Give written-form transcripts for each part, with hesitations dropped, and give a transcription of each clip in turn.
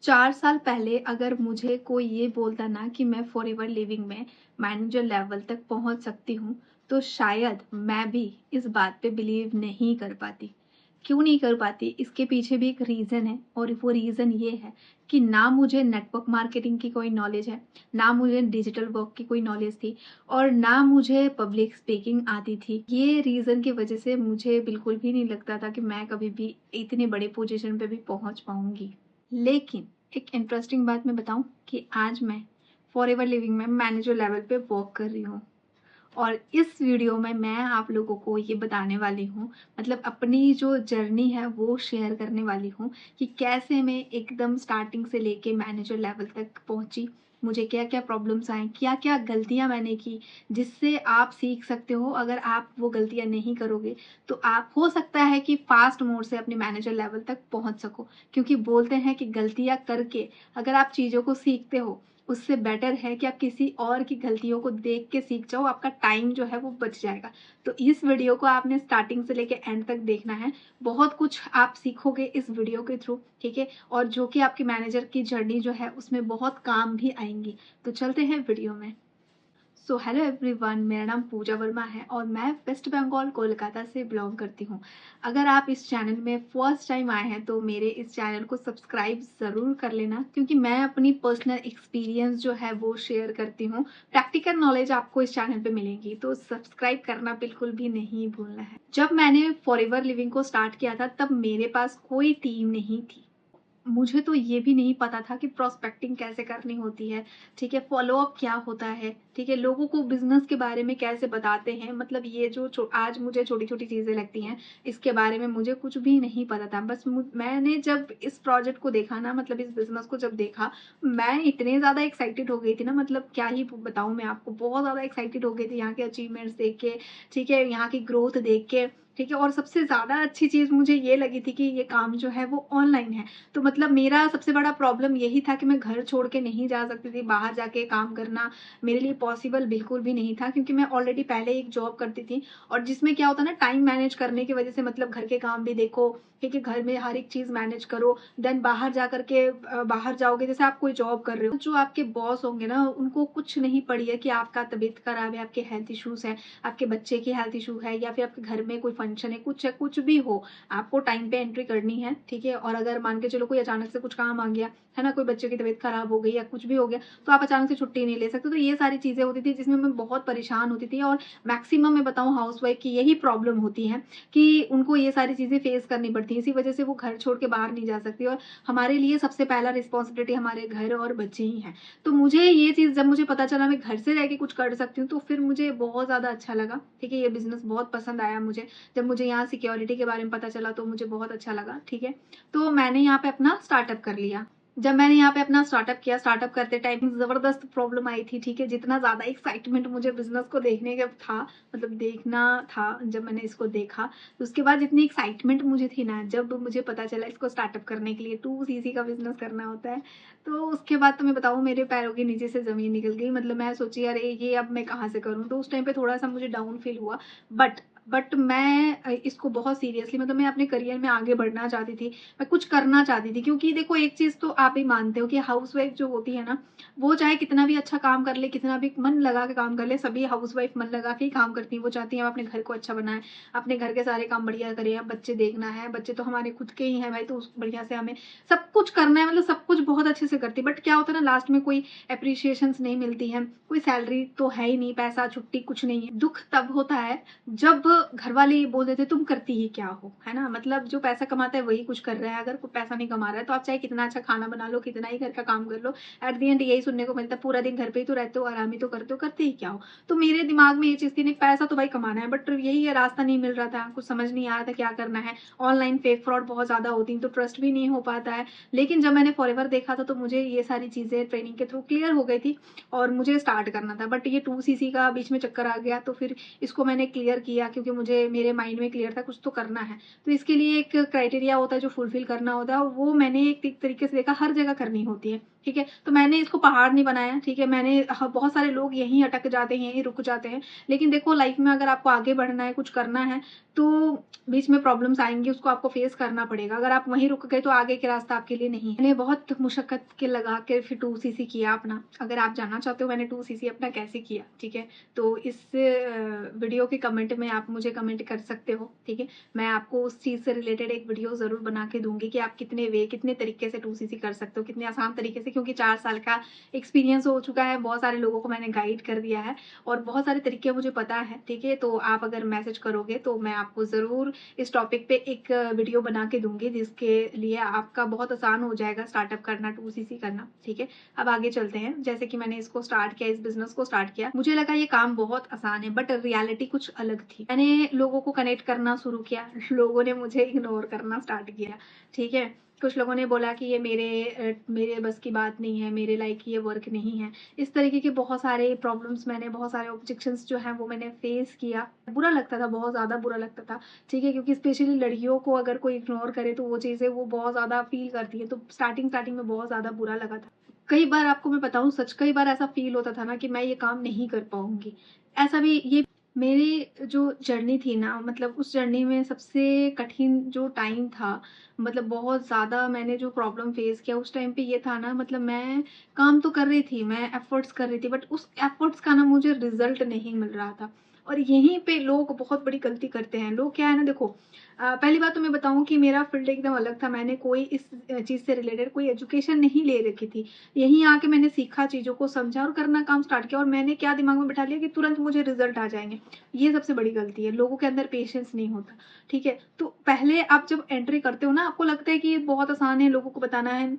4 साल पहले अगर मुझे कोई ये बोलता ना कि मैं फॉरएवर लिविंग में मैनेजर लेवल तक पहुंच सकती हूँ, तो शायद मैं भी इस बात पे बिलीव नहीं कर पाती। क्यों नहीं कर पाती? इसके पीछे भी एक रीज़न है और वो रीज़न ये है कि ना मुझे नेटवर्क मार्केटिंग की कोई नॉलेज है, ना मुझे डिजिटल वर्क की कोई नॉलेज थी और ना मुझे पब्लिक स्पीकिंग आती थी। ये रीज़न की वजह से मुझे बिल्कुल भी नहीं लगता था कि मैं कभी भी इतनी बड़ी पोजीशन पे भी पहुंच पाऊंगी। लेकिन एक इंटरेस्टिंग बात मैं बताऊं कि आज मैं फॉरएवर लिविंग में मैनेजर लेवल पे वर्क कर रही हूँ और इस वीडियो में मैं आप लोगों को ये बताने वाली हूँ, मतलब अपनी जो जर्नी है वो शेयर करने वाली हूँ कि कैसे मैं एकदम स्टार्टिंग से लेके मैनेजर लेवल तक पहुँची, मुझे क्या क्या प्रॉब्लम्स आए, क्या क्या गलतियाँ मैंने की, जिससे आप सीख सकते हो। अगर आप वो गलतियाँ नहीं करोगे तो आप हो सकता है कि फास्ट मोड से अपने मैनेजर लेवल तक पहुँच सको, क्योंकि बोलते हैं कि गलतियाँ करके अगर आप चीज़ों को सीखते हो उससे बेटर है कि आप किसी और की गलतियों को देख के सीख जाओ, आपका टाइम जो है वो बच जाएगा। तो इस वीडियो को आपने स्टार्टिंग से लेके एंड तक देखना है, बहुत कुछ आप सीखोगे इस वीडियो के थ्रू, ठीक है, और जो कि आपकी मैनेजर की जर्नी जो है उसमें बहुत काम भी आएंगी। तो चलते हैं वीडियो में। सो हेलो एवरीवन, मेरा नाम पूजा वर्मा है और मैं वेस्ट बंगाल कोलकाता से बिलोंग करती हूँ। अगर आप इस चैनल में फर्स्ट टाइम आए हैं तो मेरे इस चैनल को सब्सक्राइब ज़रूर कर लेना, क्योंकि मैं अपनी पर्सनल एक्सपीरियंस जो है वो शेयर करती हूँ। प्रैक्टिकल नॉलेज आपको इस चैनल पे मिलेगी, तो सब्सक्राइब करना बिल्कुल भी नहीं भूलना है। जब मैंने फॉरएवर लिविंग को स्टार्ट किया था तब मेरे पास कोई टीम नहीं थी। मुझे तो ये भी नहीं पता था कि प्रोस्पेक्टिंग कैसे करनी होती है, ठीक है, फॉलोअप क्या होता है, ठीक है, लोगों को बिजनेस के बारे में कैसे बताते हैं, मतलब ये जो आज मुझे छोटी छोटी चीज़ें लगती हैं, इसके बारे में मुझे कुछ भी नहीं पता था। बस मैंने जब इस प्रोजेक्ट को देखा ना, मतलब इस बिजनेस को जब देखा, मैं इतने ज़्यादा एक्साइटेड हो गई थी ना, मतलब क्या ही बताऊँ मैं आपको, बहुत ज़्यादा एक्साइटेड हो गई थी यहाँ के अचीवमेंट्स देख के, ठीक है, यहाँ की ग्रोथ देख के, ठीक है, और सबसे ज़्यादा अच्छी चीज़ मुझे ये लगी थी कि ये काम जो है वो ऑनलाइन है। तो मतलब मेरा सबसे बड़ा प्रॉब्लम यही था कि मैं घर छोड़ के नहीं जा सकती थी, बाहर जाके काम करना मेरे लिए पॉसिबल बिल्कुल भी नहीं था, क्योंकि मैं ऑलरेडी पहले एक जॉब करती थी और जिसमें क्या होता है ना, टाइम मैनेज करने की वजह से, मतलब घर के काम भी देखो, ठीक है, घर में हर एक चीज़ मैनेज करो, देन बाहर जा करके बाहर जाओगे, जैसे आप कोई जॉब कर रहे हो, जो आपके बॉस होंगे ना उनको कुछ नहीं पड़ी है कि आपका तबीयत खराब है, आपके हेल्थ इश्यूज है, आपके बच्चे की हेल्थ इशू है, या फिर आपके घर में कोई फंक्शन है, कुछ भी हो, आपको टाइम पे एंट्री करनी है, ठीक है। और अगर मान के चलो कोई अचानक से कुछ काम आ गया है ना, कोई बच्चे की तबीयत खराब हो गई या कुछ भी हो गया, तो आप अचानक से छुट्टी नहीं ले सकते। तो ये सारी चीजें होती थी जिसमें मैं बहुत परेशान होती थी, और मैक्सिमम मैं बताऊं हाउसवाइफ की यही प्रॉब्लम होती है कि उनको ये सारी चीजें फेस करनी पड़ती है, इसी वजह से वो घर छोड़ के बाहर नहीं जा सकती। और हमारे लिए सबसे पहला रिस्पॉन्सिबिलिटी हमारे घर और बच्चे ही हैं। तो मुझे ये चीज जब मुझे पता चला मैं घर से रह के कुछ कर सकती हूँ, तो फिर मुझे बहुत ज्यादा अच्छा लगा, ठीक है, ये बिजनेस बहुत पसंद आया मुझे। जब मुझे यहाँ सिक्योरिटी के बारे में पता चला तो मुझे बहुत अच्छा लगा, ठीक है। तो मैंने यहाँ पे अपना स्टार्टअप कर लिया। जब मैंने यहाँ पे अपना स्टार्टअप किया, स्टार्टअप करते टाइम जबरदस्त प्रॉब्लम आई थी, ठीक है, जितना ज्यादा एक्साइटमेंट मुझे बिजनेस को देखने का था, मतलब देखना था, जब मैंने इसको देखा तो उसके बाद जितनी एक्साइटमेंट मुझे थी ना, जब मुझे पता चला इसको स्टार्टअप करने के लिए 2cc का बिजनेस करना होता है, तो उसके बाद तो मैं बताऊँ मेरे पैरों के नीचे से जमीन निकल गई। मतलब मैं सोची अरे ये अब मैं कहाँ से करूँ, तो उस टाइम पे थोड़ा सा मुझे डाउन फील हुआ। बट मैं इसको बहुत सीरियसली, मतलब मैं अपने करियर में आगे बढ़ना चाहती थी, मैं कुछ करना चाहती थी, क्योंकि देखो एक चीज तो आप भी मानते हो कि हाउसवाइफ जो होती है ना, वो चाहे कितना भी अच्छा काम कर ले, कितना भी मन लगा के काम कर ले, सभी हाउसवाइफ मन लगा के ही काम करती है। वो चाहती है हम अपने घर को अच्छा बनाए, अपने घर के सारे काम बढ़िया करें, अब बच्चे देखना है, बच्चे तो हमारे खुद के ही हैं भाई, तो उस बढ़िया से हमें सब कुछ करना है, मतलब सब कुछ बहुत अच्छे से करती है। बट क्या होता है ना, लास्ट में कोई अप्रिसिएशन नहीं मिलती है, कोई सैलरी तो है ही नहीं, पैसा छुट्टी कुछ नहीं है। दुख तब होता है जब घर वाले ये बोल देते तुम करती ही क्या हो, है ना, मतलब जो पैसा कमाता है वही कुछ कर रहा है, अगर कोई पैसा नहीं कमा रहा है तो आप चाहे कितना अच्छा खाना बना लो, कितना ही घर का काम कर लो, एट दी एंड यही सुनने को मिलता है, पूरा दिन घर पे ही तो रहते हो, आराम ही तो करते हो, करते ही क्या हो। तो मेरे दिमाग में ये चीज थी, नहीं पैसा तो भाई कमाना है, बट यही है, रास्ता नहीं मिल रहा था, कुछ समझ नहीं आ रहा था क्या करना है। ऑनलाइन फेक फ्रॉड बहुत ज्यादा होती है तो ट्रस्ट भी नहीं हो पाता है। लेकिन जब मैंने फॉरएवर देखा था तो मुझे ये सारी चीजें ट्रेनिंग के थ्रू क्लियर हो गई थी और मुझे स्टार्ट करना था। बट ये 2cc का बीच में चक्कर आ गया, तो फिर इसको मैंने क्लियर किया, क्योंकि मुझे मेरे माइंड में क्लियर था कुछ तो करना है। तो इसके लिए एक क्राइटेरिया होता है जो फुलफिल करना होता है, वो मैंने एक तरीके से देखा हर जगह करनी होती है, ठीक है। तो मैंने इसको पहाड़ नहीं बनाया, ठीक है, मैंने बहुत सारे लोग यहीं अटक जाते हैं, यहीं रुक जाते हैं, लेकिन देखो लाइफ में अगर आपको आगे बढ़ना है, कुछ करना है, तो बीच में प्रॉब्लम्स आएँगी, उसको आपको फेस करना पड़ेगा। अगर आप वहीं रुक गए तो आगे का रास्ता आपके लिए नहीं है। मैंने बहुत मुशक्कत के लगा के फिर 2 सीसी किया अपना। अगर आप जानना चाहते हो मैंने 2 सीसी अपना कैसे किया, ठीक है? तो इस वीडियो के कमेंट में आप मुझे कमेंट कर सकते हो, ठीक है? मैं आपको उस चीज़ से रिलेटेड एक वीडियो ज़रूर बना के दूँगी कि आप कितने तरीके से 2 सीसी कर सकते हो, कितने आसान तरीके से, क्योंकि 4 साल का एक्सपीरियंस हो चुका है, बहुत सारे लोगों को मैंने गाइड कर दिया है और बहुत सारे तरीके मुझे पता है, ठीक है? तो आप अगर मैसेज करोगे तो मैं आपको ज़रूर इस टॉपिक पे एक वीडियो बना के दूँगी, जिसके लिए आपका बहुत आसान हो जाएगा स्टार्टअप करना, 2 सीसी करना, ठीक है? अब आगे चलते हैं। जैसे कि मैंने इसको स्टार्ट किया, इस बिज़नेस को स्टार्ट किया, मुझे लगा ये काम बहुत आसान है, बट रियलिटी कुछ अलग थी। मैंने लोगों को कनेक्ट करना शुरू किया, लोगों ने मुझे इग्नोर करना स्टार्ट किया, ठीक है? कुछ लोगों ने बोला कि ये मेरे बस की बात नहीं है, मेरे लायक ये वर्क नहीं है। इस तरीके के बहुत सारे प्रॉब्लम्स मैंने, बहुत सारे ऑब्जेक्शंस जो हैं वो मैंने फेस किया। बुरा लगता था, बहुत ज़्यादा बुरा लगता था, ठीक है? क्योंकि स्पेशली लड़कियों को अगर कोई इग्नोर करे तो वो चीज़ें वो बहुत ज़्यादा फ़ील करती है। तो स्टार्टिंग में बहुत ज़्यादा बुरा लगा था। कई बार आपको मैं बताऊँ सच, कई बार ऐसा फ़ील होता था ना कि मैं ये काम नहीं कर पाऊँगी। ऐसा भी ये मेरी जो जर्नी थी ना, मतलब उस जर्नी में सबसे कठिन जो टाइम था, मतलब बहुत ज़्यादा मैंने जो प्रॉब्लम फेस किया उस टाइम पे ये था ना, मतलब मैं काम तो कर रही थी, मैं एफर्ट्स कर रही थी, बट उस एफर्ट्स का ना मुझे रिजल्ट नहीं मिल रहा था। और यहीं पे लोग बहुत बड़ी गलती करते हैं। लोग क्या है ना, देखो, पहली बात तो मैं बताऊं कि मेरा फील्ड एकदम अलग था। मैंने कोई इस चीज़ से रिलेटेड कोई एजुकेशन नहीं ले रखी थी। यहीं आके मैंने सीखा, चीज़ों को समझा और करना काम स्टार्ट किया, और मैंने क्या दिमाग में बिठा लिया कि तुरंत मुझे रिजल्ट आ जाएंगे। ये सबसे बड़ी गलती है, लोगों के अंदर पेशेंस नहीं होता, ठीक है? तो पहले आप जब एंट्री करते हो ना, आपको लगता है कि ये बहुत आसान है, लोगों को बताना है,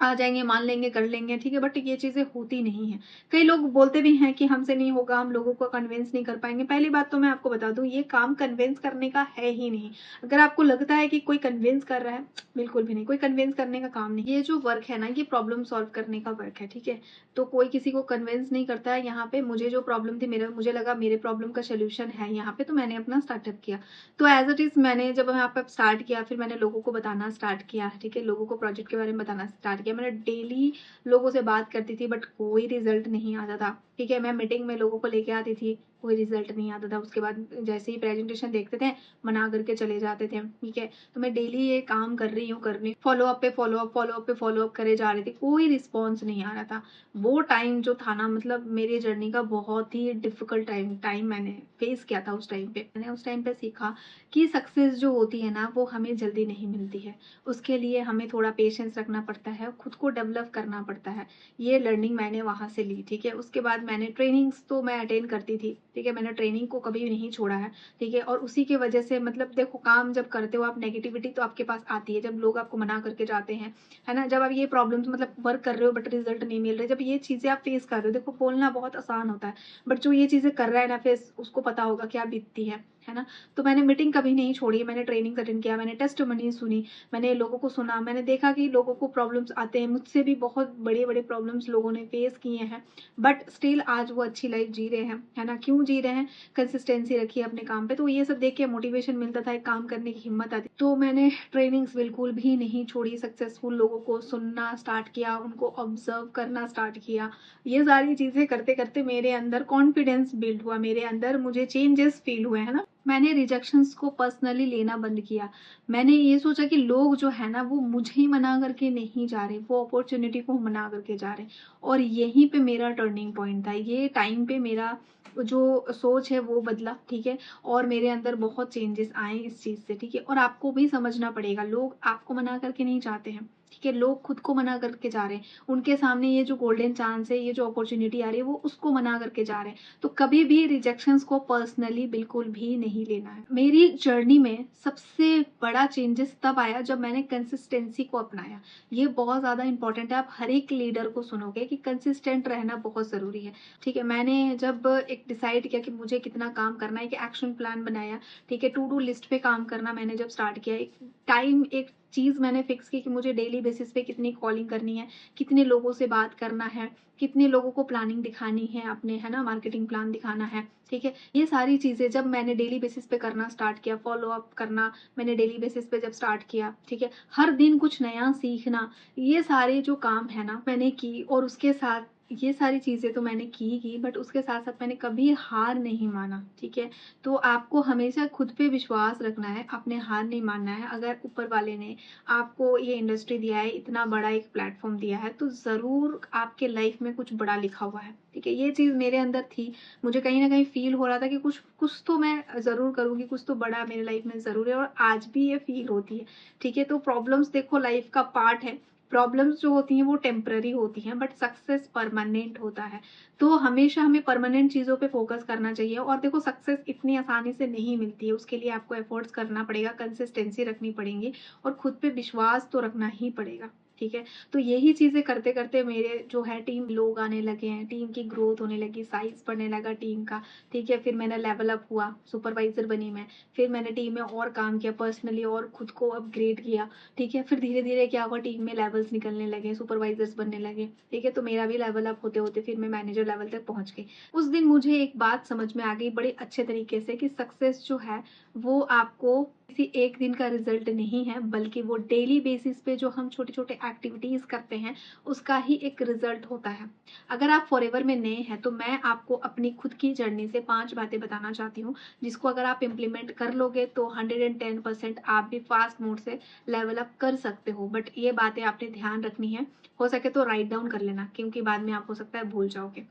आ जाएंगे, मान लेंगे, कर लेंगे, ठीक है? बट ये चीज़ें होती नहीं है। कई लोग बोलते भी हैं कि हमसे नहीं होगा, हम लोगों को कन्विंस नहीं कर पाएंगे। पहली बात तो मैं आपको बता दूं, ये काम कन्विंस करने का है ही नहीं। अगर आपको लगता है कि कोई कन्विंस कर रहा है, बिल्कुल भी नहीं, कोई कन्विंस करने का काम नहीं। ये जो वर्क है ना, ये प्रॉब्लम सॉल्व करने का वर्क है, ठीक है? तो कोई किसी को कन्विंस नहीं करता है। यहाँ पे मुझे जो प्रॉब्लम थी, मुझे लगा मेरे प्रॉब्लम का सोल्यूशन है यहाँ पे, तो मैंने अपना स्टार्टअप किया। तो एज इट इज़ मैंने जब यहाँ पे स्टार्ट किया, फिर मैंने लोगों को बताना स्टार्ट किया, ठीक है? लोगों को प्रोजेक्ट के बारे में बताना स्टार्ट किया। मैंने डेली लोगों से बात करती थी, बट कोई रिजल्ट नहीं आता था, ठीक है? मैं मीटिंग में लोगों को लेके आती थी, कोई रिजल्ट नहीं आता था। उसके बाद जैसे ही प्रेजेंटेशन देखते थे, मना करके चले जाते थे, ठीक है? तो मैं डेली ये काम कर रही हूँ, फॉलो अप पे फॉलो अप, फॉलो अप पे फॉलो अप करे जा रही थी, कोई रिस्पॉन्स नहीं आ रहा था। वो टाइम जो था ना, मतलब मेरी जर्नी का बहुत ही डिफिकल्ट टाइम मैंने फेस किया था। उस टाइम पे मैंने उस टाइम पे सीखा कि सक्सेस जो होती है ना, वो हमें जल्दी नहीं मिलती है। उसके लिए हमें थोड़ा पेशेंस रखना पड़ता है, खुद को डेवलप करना पड़ता है। ये लर्निंग मैंने वहाँ से ली, ठीक है? उसके बाद मैंने ट्रेनिंग्स तो मैं अटेंड करती थी, ठीक है? मैंने ट्रेनिंग को कभी नहीं छोड़ा है, ठीक है? और उसी की वजह से, मतलब देखो, काम जब करते हो आप, नेगेटिविटी तो आपके पास आती है, जब लोग आपको मना करके जाते हैं, है ना? जब आप ये प्रॉब्लम्स, मतलब वर्क कर रहे हो बट रिजल्ट नहीं मिल रहे, जब ये चीज़ें आप फेस कर रहे हो, देखो बोलना बहुत आसान होता है, बट जो ये चीज़ें कर रहा है ना फेस, उसको पता होगा क्या बीतती है ना? तो मैंने मीटिंग कभी नहीं छोड़ी, मैंने ट्रेनिंग अटेंड किया, मैंने टेस्टिमनी सुनी, मैंने लोगों को सुना, मैंने देखा कि लोगों को प्रॉब्लम्स आते हैं, मुझसे भी बहुत बड़े बड़े प्रॉब्लम्स लोगों ने फेस किए हैं, बट स्टिल आज वो अच्छी लाइफ जी रहे हैं, है ना? क्यों जी रहे हैं? कंसिस्टेंसी रखी है अपने काम पे। तो ये सब देख के मोटिवेशन मिलता था, एक काम करने की हिम्मत आती। तो मैंने ट्रेनिंग्स बिल्कुल भी नहीं छोड़ी, सक्सेसफुल लोगों को सुनना स्टार्ट किया, उनको ऑब्जर्व करना स्टार्ट किया। ये सारी चीज़ें करते करते मेरे अंदर कॉन्फिडेंस बिल्ड हुआ, मेरे अंदर मुझे चेंजेस फील हुए, है ना? मैंने रिजेक्शंस को पर्सनली लेना बंद किया। मैंने ये सोचा कि लोग जो है ना, वो मुझे ही मना करके नहीं जा रहे, वो अपॉर्चुनिटी को मना करके जा रहे। और यहीं पे मेरा टर्निंग पॉइंट था। ये टाइम पे मेरा जो सोच है वो बदला, ठीक है? और मेरे अंदर बहुत चेंजेस आए इस चीज़ से, ठीक है? और आपको भी समझना पड़ेगा, लोग आपको मना करके नहीं जाते हैं, ठीक है? लोग खुद को मना करके जा रहे हैं। उनके सामने ये जो गोल्डन चांस है, ये जो अपॉर्चुनिटी आ रही है, वो उसको मना करके जा रहे हैं। तो कभी भी रिजेक्शंस को पर्सनली बिल्कुल भी नहीं लेना है। मेरी जर्नी में सबसे बड़ा चेंजेस तब आया जब मैंने कंसिस्टेंसी को अपनाया। ये बहुत ज़्यादा इंपॉर्टेंट है। आप हर एक लीडर को सुनोगे कि कंसिस्टेंट रहना बहुत ज़रूरी है, ठीक है? मैंने जब एक डिसाइड किया कि मुझे कितना काम करना है, एक एक्शन प्लान बनाया, ठीक है? टू डू लिस्ट पे काम करना मैंने जब स्टार्ट किया, एक चीज़ मैंने फिक्स की कि मुझे डेली बेसिस पे कितनी कॉलिंग करनी है, कितने लोगों से बात करना है, कितने लोगों को प्लानिंग दिखानी है अपने, है ना? मार्केटिंग प्लान दिखाना है, ठीक है? ये सारी चीज़ें जब मैंने डेली बेसिस पे करना स्टार्ट किया, फॉलो अप करना मैंने डेली बेसिस पे जब स्टार्ट किया, ठीक है? हर दिन कुछ नया सीखना, ये सारे जो काम है ना मैंने की, और उसके साथ ये सारी चीज़ें तो मैंने की बट उसके साथ-साथ मैंने कभी हार नहीं माना, ठीक है? तो आपको हमेशा खुद पे विश्वास रखना है, आपने हार नहीं मानना है। अगर ऊपर वाले ने आपको ये इंडस्ट्री दिया है, इतना बड़ा एक प्लेटफ़ॉर्म दिया है, तो ज़रूर आपके लाइफ़ में कुछ बड़ा लिखा हुआ है, ठीक है? ये चीज़ मेरे अंदर थी। मुझे कहीं न कहीं फ़ील हो रहा था कि कुछ कुछ तो मैं ज़रूर करूँगी, कुछ तो बड़ा मेरे लाइफ़ में ज़रूर है और आज भी ये फ़ील होती है, ठीक है? तो प्रॉब्लम्स देखो लाइफ़ का पार्ट है। प्रॉब्लम्स जो होती हैं वो टेम्पररी होती हैं बट सक्सेस परमानेंट होता है। तो हमेशा हमें परमानेंट चीज़ों पे फ़ोकस करना चाहिए और देखो सक्सेस इतनी आसानी से नहीं मिलती है, उसके लिए आपको एफ़र्ट्स करना पड़ेगा, कंसिस्टेंसी रखनी पड़ेगी और खुद पे विश्वास तो रखना ही पड़ेगा, ठीक है? तो यही चीज़ें करते-करते मेरे जो है टीम लोग आने लगे हैं, टीम की ग्रोथ होने लगी, साइज़ बढ़ने लगा टीम का, ठीक है? फिर मैंने लेवल अप हुआ, सुपरवाइज़र बनी मैं, फिर मैंने टीम में और काम किया पर्सनली और खुद को अपग्रेड किया, ठीक है? फिर धीरे-धीरे क्या हुआ टीम में लेवल्स निकलने लगे, सुपरवाइज़र्स बनने लगे, ठीक है? तो मेरा भी लेवल अप होते-होते फिर मैं मैनेजर लेवल तक पहुँच गई। उस दिन मुझे एक बात समझ में आ गई बड़े अच्छे तरीके से कि सक्सेस जो है वो आपको किसी एक दिन का रिज़ल्ट नहीं है बल्कि वो डेली बेसिस पे जो हम छोटे-छोटे एक्टिविटीज़ करते हैं उसका ही एक रिज़ल्ट होता है। अगर आप फॉरएवर में नए हैं तो मैं आपको अपनी खुद की जर्नी से 5 बातें बताना चाहती हूँ, जिसको अगर आप इम्प्लीमेंट कर लोगे तो 110% आप भी फास्ट मोड से लेवल अप कर सकते हो। बट ये बातें आपने ध्यान रखनी है, हो सके तो राइट डाउन कर लेना क्योंकि बाद में आप हो सकता है भूल जाओगे।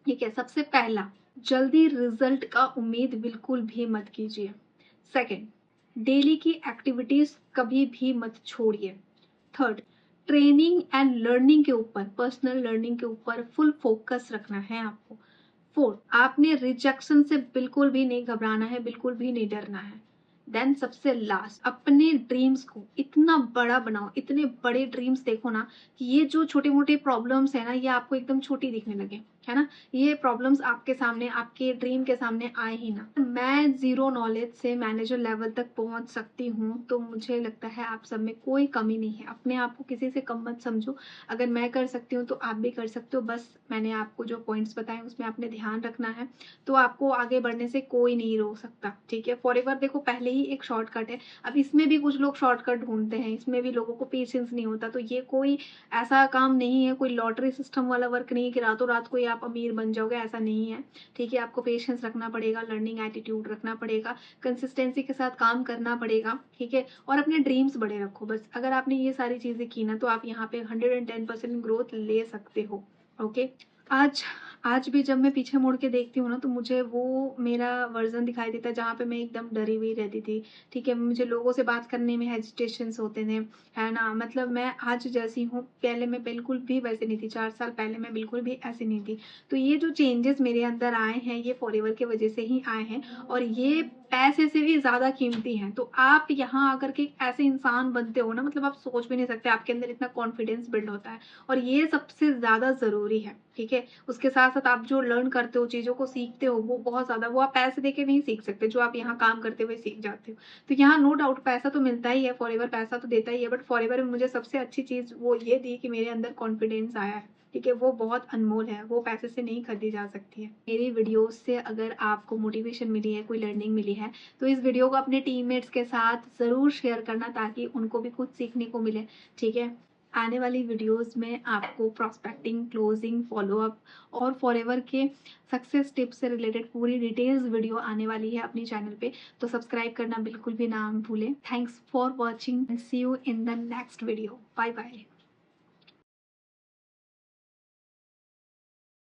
ठीक है, सबसे पहला, जल्दी रिजल्ट का उम्मीद बिल्कुल भी मत कीजिए। सेकंड, डेली की एक्टिविटीज कभी भी मत छोड़िए। थर्ड, ट्रेनिंग एंड लर्निंग के ऊपर, पर्सनल लर्निंग के ऊपर फुल फोकस रखना है आपको। फोर्थ, आपने रिजेक्शन से बिल्कुल भी नहीं घबराना है, बिल्कुल भी नहीं डरना है। देन सबसे लास्ट, अपने ड्रीम्स को इतना बड़ा बनाओ, इतने बड़े ड्रीम्स देखो ना कि ये जो छोटे मोटे प्रॉब्लम्स है ना ये आपको एकदम छोटी दिखने लगे, है ना? ये प्रॉब्लम्स आपके सामने, आपके ड्रीम के सामने आए ही ना। मैं जीरो नॉलेज से मैनेजर लेवल तक पहुंच सकती हूँ तो मुझे लगता है आप सब में कोई कमी नहीं है। अपने आप को किसी से कम मत समझो। अगर मैं कर सकती हूँ तो आप भी कर सकते हो। बस मैंने आपको जो पॉइंट्स बताए उसमें आपने ध्यान रखना है, तो आपको आगे बढ़ने से कोई नहीं रोक सकता, ठीक है? फॉरएवर देखो पहले ही एक शॉर्टकट है, अब इसमें भी कुछ लोग शॉर्टकट ढूंढते हैं, इसमें भी लोगों को पेशेंस नहीं होता। तो ये कोई ऐसा काम नहीं है, कोई लॉटरी सिस्टम वाला वर्क नहीं है कि रातों रात कोई आप अमीर बन जाओगे, ऐसा नहीं है, ठीक है? आपको पेशेंस रखना पड़ेगा, लर्निंग एटीट्यूड रखना पड़ेगा, कंसिस्टेंसी के साथ काम करना पड़ेगा, ठीक है? और अपने ड्रीम्स बड़े रखो। बस अगर आपने ये सारी चीजें की ना तो आप यहाँ पे 110% ग्रोथ ले सकते हो। ओके, आज आज भी जब मैं पीछे मुड़ के देखती हूँ ना तो मुझे वो मेरा वर्जन दिखाई देता है जहाँ पे मैं एकदम डरी हुई रहती थी, ठीक है? मुझे लोगों से बात करने में हेजिटेशंस होते थे, है ना? मतलब मैं आज जैसी हूँ, पहले मैं बिल्कुल भी वैसे नहीं थी, 4 साल पहले मैं बिल्कुल भी ऐसी नहीं थी। तो ये जो चेंजेस मेरे अंदर आए हैं ये फॉरएवर की वजह से ही आए हैं और ये पैसे से भी ज़्यादा कीमती हैं। तो आप यहाँ आकर के ऐसे इंसान बनते हो ना, मतलब आप सोच भी नहीं सकते, आपके अंदर इतना कॉन्फिडेंस बिल्ड होता है और ये सबसे ज़्यादा ज़रूरी है, ठीक है? उसके साथ-साथ आप जो लर्न करते हो, चीज़ों को सीखते हो वो बहुत ज़्यादा, वो आप पैसे देके नहीं सीख सकते, जो आप यहाँ काम करते हुए सीख जाते हो। तो यहाँ नो डाउट पैसा तो मिलता ही है, फॉरएवर पैसा तो देता ही है, बट फॉरएवर में मुझे सबसे अच्छी चीज़ वो ये दी कि मेरे अंदर कॉन्फिडेंस आया है, ठीक है? वो बहुत अनमोल है, वो पैसे से नहीं खरीदी जा सकती है। मेरी वीडियोज़ से अगर आपको मोटिवेशन मिली है, कोई लर्निंग मिली है, तो इस वीडियो को अपने टीममेट्स के साथ ज़रूर शेयर करना ताकि उनको भी कुछ सीखने को मिले, ठीक है? आने वाली वीडियोस में आपको प्रॉस्पेक्टिंग, क्लोजिंग, फॉलोअप और फॉरएवर के सक्सेस टिप्स से रिलेटेड पूरी डिटेल्स वीडियो आने वाली है अपनी चैनल पे, तो सब्सक्राइब करना बिल्कुल भी ना भूलें। Thanks for watching, see you in the next video. Bye bye.